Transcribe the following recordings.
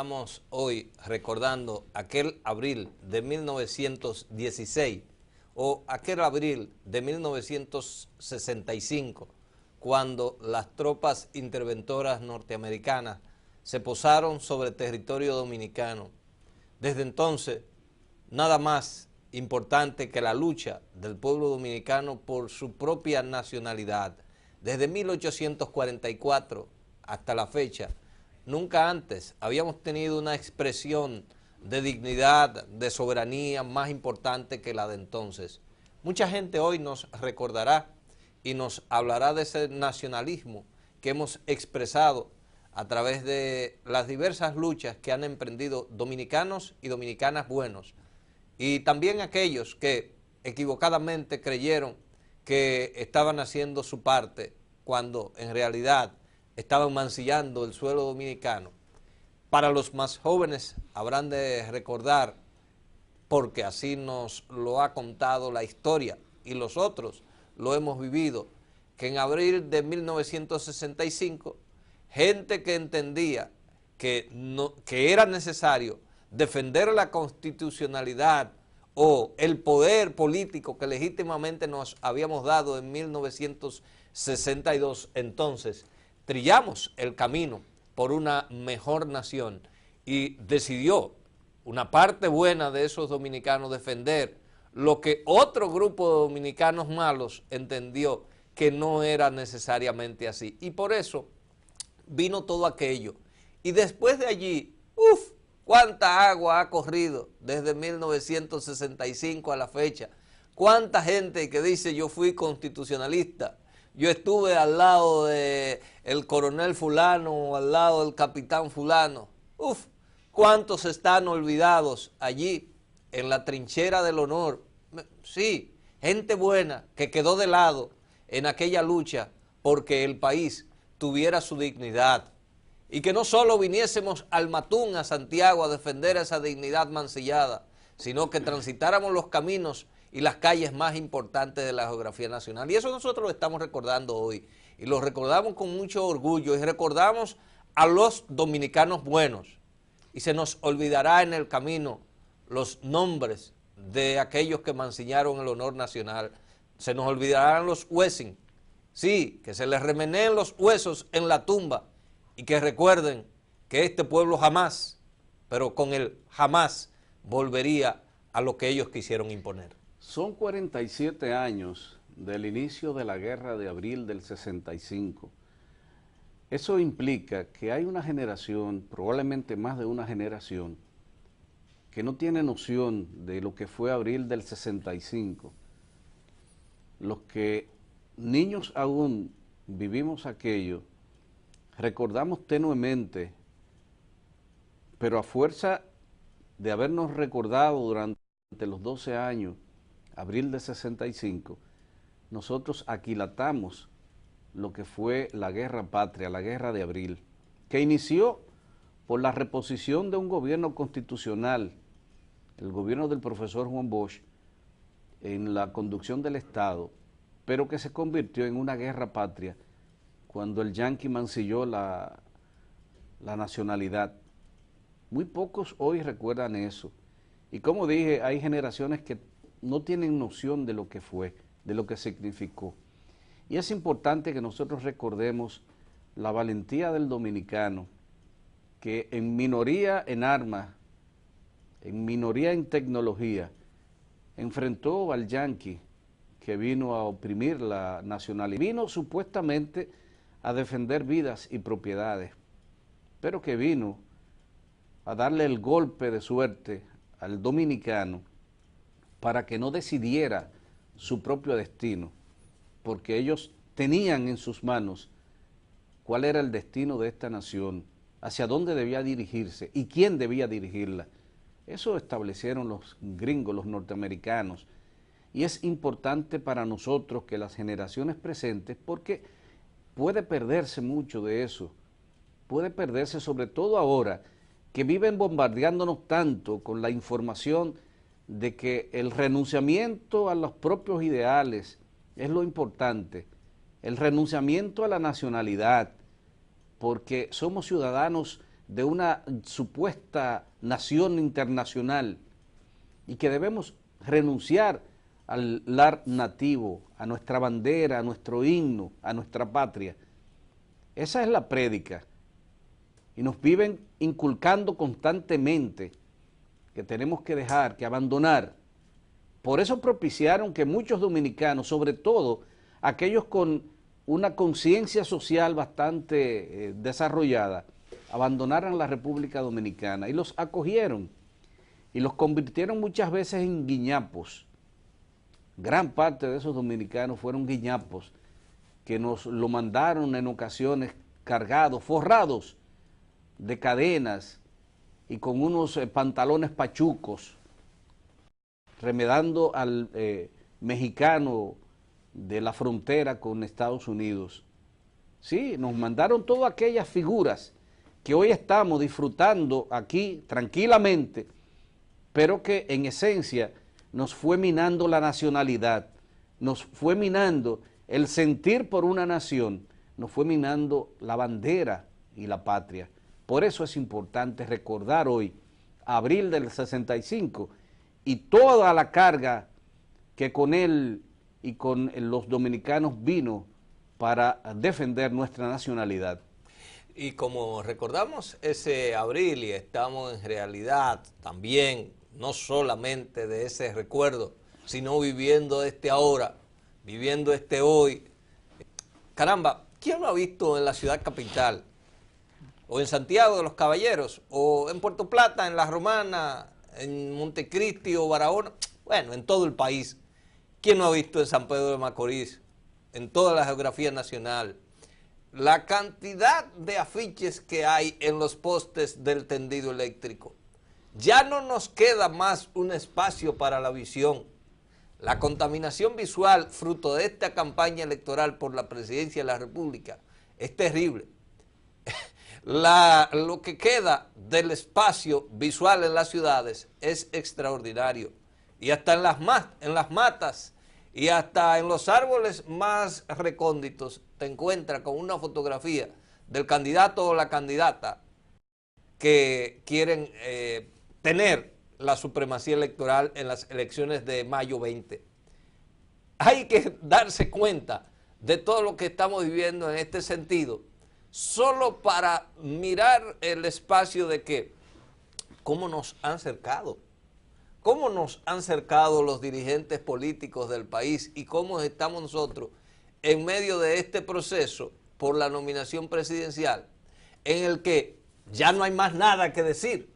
estamos hoy recordando aquel abril de 1916 o aquel abril de 1965, cuando las tropas interventoras norteamericanas se posaron sobre territorio dominicano. Desde entonces, nada más importante que la lucha del pueblo dominicano por su propia nacionalidad. Desde 1844 hasta la fecha, nunca antes habíamos tenido una expresión de dignidad, de soberanía más importante que la de entonces. Mucha gente hoy nos recordará y nos hablará de ese nacionalismo que hemos expresado a través de las diversas luchas que han emprendido dominicanos y dominicanas buenos, y también aquellos que equivocadamente creyeron que estaban haciendo su parte cuando en realidad estaban mancillando el suelo dominicano. Para los más jóvenes habrán de recordar, porque así nos lo ha contado la historia y los otros lo hemos vivido, que en abril de 1965, gente que entendía que era necesario defender la constitucionalidad o el poder político que legítimamente nos habíamos dado en 1962, entonces trillamos el camino por una mejor nación y decidió una parte buena de esos dominicanos defender lo que otro grupo de dominicanos malos entendió que no era necesariamente así. Y por eso vino todo aquello. Y después de allí, cuánta agua ha corrido desde 1965 a la fecha. Cuánta gente que dice yo fui constitucionalista, yo estuve al lado del coronel fulano o al lado del capitán fulano. Cuántos están olvidados allí en la trinchera del honor. Sí, gente buena que quedó de lado en aquella lucha porque el país tuviera su dignidad. Y que no solo viniésemos al Matún, a Santiago, a defender esa dignidad mancillada, sino que transitáramos los caminos y las calles más importantes de la geografía nacional. Y eso nosotros lo estamos recordando hoy. Y lo recordamos con mucho orgullo y recordamos a los dominicanos buenos. Y se nos olvidará en el camino los nombres de aquellos que mancillaron el honor nacional. Se nos olvidarán los Wessing. Sí, que se les remeneen los huesos en la tumba. Y que recuerden que este pueblo jamás, pero con el jamás, volvería a lo que ellos quisieron imponer. Son 47 años del inicio de la guerra de abril del 65. Eso implica que hay una generación, probablemente más de una generación, que no tiene noción de lo que fue abril del 65. Los que niños aún vivimos aquello, recordamos tenuemente, pero a fuerza de habernos recordado durante los 12 años, abril de 65, nosotros aquilatamos lo que fue la guerra patria, la guerra de abril, que inició por la reposición de un gobierno constitucional, el gobierno del profesor Juan Bosch, en la conducción del Estado, pero que se convirtió en una guerra patria cuando el yanqui mancilló la nacionalidad. Muy pocos hoy recuerdan eso. Y como dije, hay generaciones que no tienen noción de lo que fue, de lo que significó. Y es importante que nosotros recordemos la valentía del dominicano, que en minoría en armas, en minoría en tecnología, enfrentó al yanqui que vino a oprimir la nacionalidad. Vino supuestamente a defender vidas y propiedades, pero que vino a darle el golpe de suerte al dominicano para que no decidiera su propio destino, porque ellos tenían en sus manos cuál era el destino de esta nación, hacia dónde debía dirigirse y quién debía dirigirla. Eso establecieron los gringos, los norteamericanos, y es importante para nosotros que las generaciones presentes, porque puede perderse mucho de eso, puede perderse sobre todo ahora que viven bombardeándonos tanto con la información de que el renunciamiento a los propios ideales es lo importante, el renunciamiento a la nacionalidad, porque somos ciudadanos de una supuesta nación internacional y que debemos renunciar al lar nativo, a nuestra bandera, a nuestro himno, a nuestra patria. Esa es la prédica. Y nos viven inculcando constantemente que tenemos que dejar, que abandonar. Por eso propiciaron que muchos dominicanos, sobre todo aquellos con una conciencia social bastante desarrollada, abandonaran la República Dominicana y los acogieron y los convirtieron muchas veces en guiñapos. Gran parte de esos dominicanos fueron guiñapos que nos lo mandaron en ocasiones cargados, forrados de cadenas y con unos pantalones pachucos, remedando al mexicano de la frontera con Estados Unidos. Sí, nos mandaron todas aquellas figuras que hoy estamos disfrutando aquí tranquilamente, pero que en esencia nos fue minando la nacionalidad, nos fue minando el sentir por una nación, nos fue minando la bandera y la patria. Por eso es importante recordar hoy, abril del 65, y toda la carga que con él y con los dominicanos vino para defender nuestra nacionalidad. Y como recordamos ese abril y estamos en realidad también, no solamente de ese recuerdo, sino viviendo este ahora, viviendo este hoy. Caramba, ¿quién lo ha visto en la ciudad capital? O en Santiago de los Caballeros, o en Puerto Plata, en La Romana, en Montecristi o Barahona, bueno, en todo el país. ¿Quién no ha visto en San Pedro de Macorís, en toda la geografía nacional, la cantidad de afiches que hay en los postes del tendido eléctrico? Ya no nos queda más un espacio para la visión. La contaminación visual, fruto de esta campaña electoral por la presidencia de la República, es terrible. Lo que queda del espacio visual en las ciudades es extraordinario. Y hasta en las matas y hasta en los árboles más recónditos te encuentras con una fotografía del candidato o la candidata que quieren tener la supremacía electoral en las elecciones de mayo 20. Hay que darse cuenta de todo lo que estamos viviendo en este sentido, solo para mirar el espacio de que, cómo nos han cercado los dirigentes políticos del país y cómo estamos nosotros en medio de este proceso por la nominación presidencial, en el que ya no hay más nada que decir.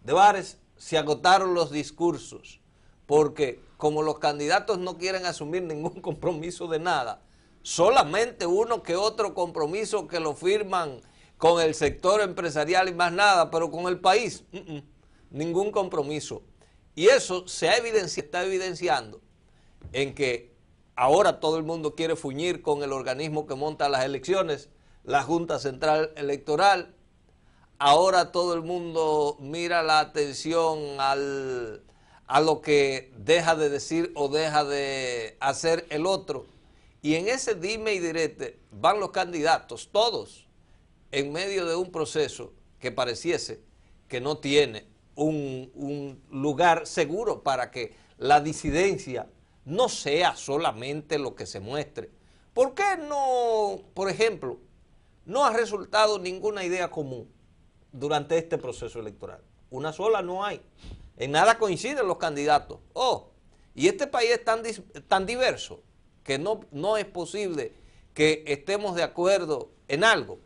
De Bares, se agotaron los discursos, porque como los candidatos no quieren asumir ningún compromiso de nada, solamente uno que otro compromiso que lo firman con el sector empresarial y más nada, pero con el país, ningún compromiso. Y eso está evidenciando en que ahora todo el mundo quiere fuñir con el organismo que monta las elecciones, la Junta Central Electoral. Ahora todo el mundo mira la atención a lo que deja de decir o deja de hacer el otro. Y en ese dime y direte van los candidatos, todos, en medio de un proceso que pareciese que no tiene un lugar seguro para que la disidencia no sea solamente lo que se muestre. ¿Por qué no, por ejemplo, no ha resultado ninguna idea común durante este proceso electoral? Una sola no hay. En nada coinciden los candidatos. Y este país es tan diverso que no es posible que estemos de acuerdo en algo.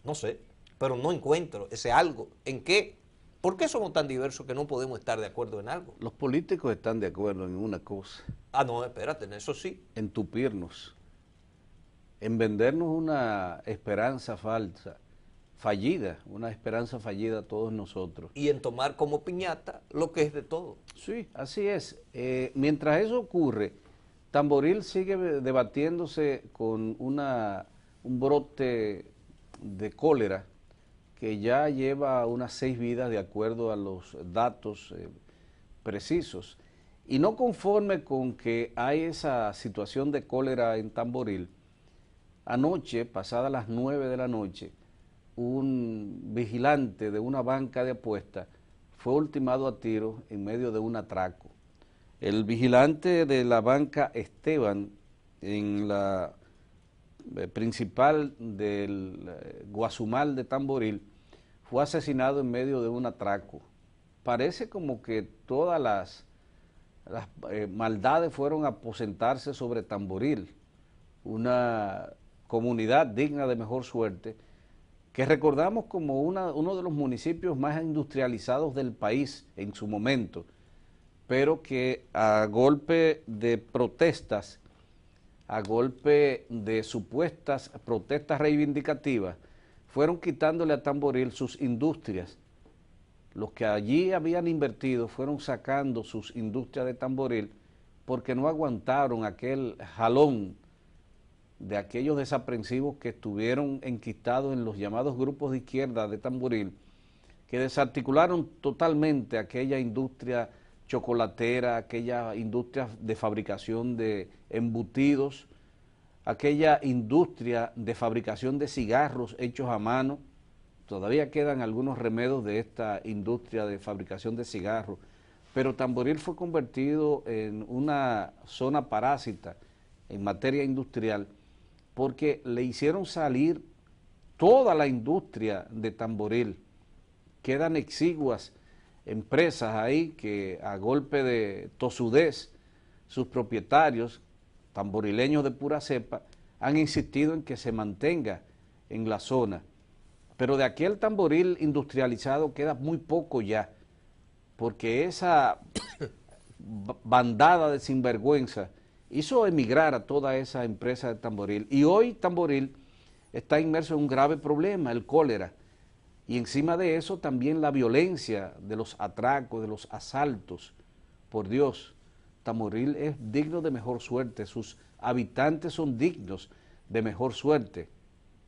No sé, pero no encuentro ese algo. ¿En qué? ¿Por qué somos tan diversos que no podemos estar de acuerdo en algo? Los políticos están de acuerdo en una cosa. No, espérate, en eso sí. En tupirnos, en vendernos una esperanza falsa, fallida, una esperanza fallida a todos nosotros. Y en tomar como piñata lo que es de todo. Sí, así es. Mientras eso ocurre, Tamboril sigue debatiéndose con un brote de cólera que ya lleva unas 6 vidas de acuerdo a los datos precisos. Y no conforme con que hay esa situación de cólera en Tamboril, anoche, pasadas las 9 de la noche, un vigilante de una banca de apuestas fue ultimado a tiros en medio de un atraco. El vigilante de la banca Esteban, en la principal del Guazumal de Tamboril, fue asesinado en medio de un atraco. Parece como que todas las maldades fueron a aposentarse sobre Tamboril, una comunidad digna de mejor suerte, que recordamos como uno de los municipios más industrializados del país en su momento, pero que a golpe de protestas, a golpe de supuestas protestas reivindicativas, fueron quitándole a Tamboril sus industrias. Los que allí habían invertido fueron sacando sus industrias de Tamboril porque no aguantaron aquel jalón de aquellos desaprensivos que estuvieron enquistados en los llamados grupos de izquierda de Tamboril, que desarticularon totalmente aquella industria chocolatera, aquella industria de fabricación de embutidos, aquella industria de fabricación de cigarros hechos a mano. Todavía quedan algunos remedios de esta industria de fabricación de cigarros, pero Tamboril fue convertido en una zona parásita en materia industrial porque le hicieron salir toda la industria de Tamboril. Quedan exiguas empresas ahí que a golpe de tosudez sus propietarios, tamborileños de pura cepa, han insistido en que se mantenga en la zona. Pero de aquel Tamboril industrializado queda muy poco ya, porque esa bandada de sinvergüenza hizo emigrar a toda esa empresa de Tamboril. Y hoy Tamboril está inmerso en un grave problema, el cólera. Y encima de eso también la violencia de los atracos, de los asaltos. Por Dios, Tamboril es digno de mejor suerte, sus habitantes son dignos de mejor suerte.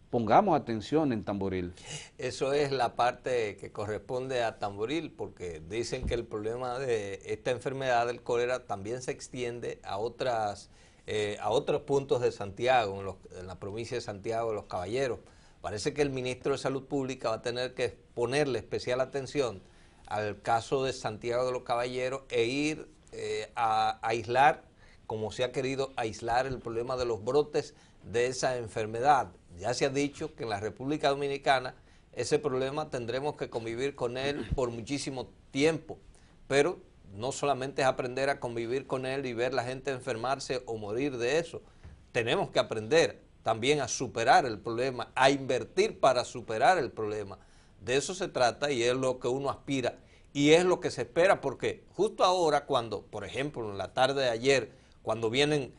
Pongamos atención en Tamboril. Eso es la parte que corresponde a Tamboril, porque dicen que el problema de esta enfermedad del cólera también se extiende a otros puntos de Santiago, en la provincia de Santiago de los Caballeros. Parece que el ministro de Salud Pública va a tener que ponerle especial atención al caso de Santiago de los Caballeros e ir a aislar, como se ha querido aislar el problema de los brotes de esa enfermedad. Ya se ha dicho que en la República Dominicana ese problema tendremos que convivir con él por muchísimo tiempo, pero no solamente es aprender a convivir con él y ver la gente enfermarse o morir de eso, tenemos que aprender también a superar el problema, a invertir para superar el problema. De eso se trata y es lo que uno aspira y es lo que se espera, porque justo ahora cuando, por ejemplo, en la tarde de ayer, cuando vienen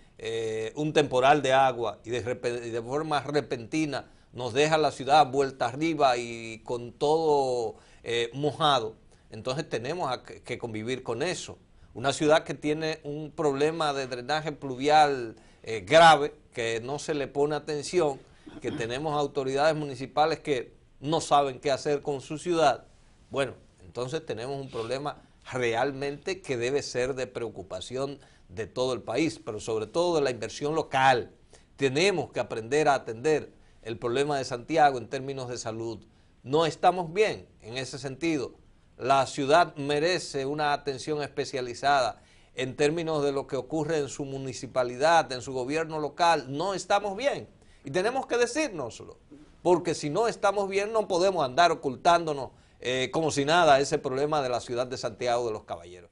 un temporal de agua y de forma repentina nos deja la ciudad vuelta arriba y con todo mojado, entonces tenemos que convivir con eso. Una ciudad que tiene un problema de drenaje pluvial grave, que no se le pone atención, que tenemos autoridades municipales que no saben qué hacer con su ciudad. Bueno, entonces tenemos un problema realmente que debe ser de preocupación de todo el país, pero sobre todo de la inversión local. Tenemos que aprender a atender el problema de Santiago en términos de salud. No estamos bien en ese sentido. La ciudad merece una atención especializada en términos de lo que ocurre en su municipalidad, en su gobierno local. No estamos bien y tenemos que decírnoslo, porque si no estamos bien no podemos andar ocultándonos como si nada ese problema de la ciudad de Santiago de los Caballeros.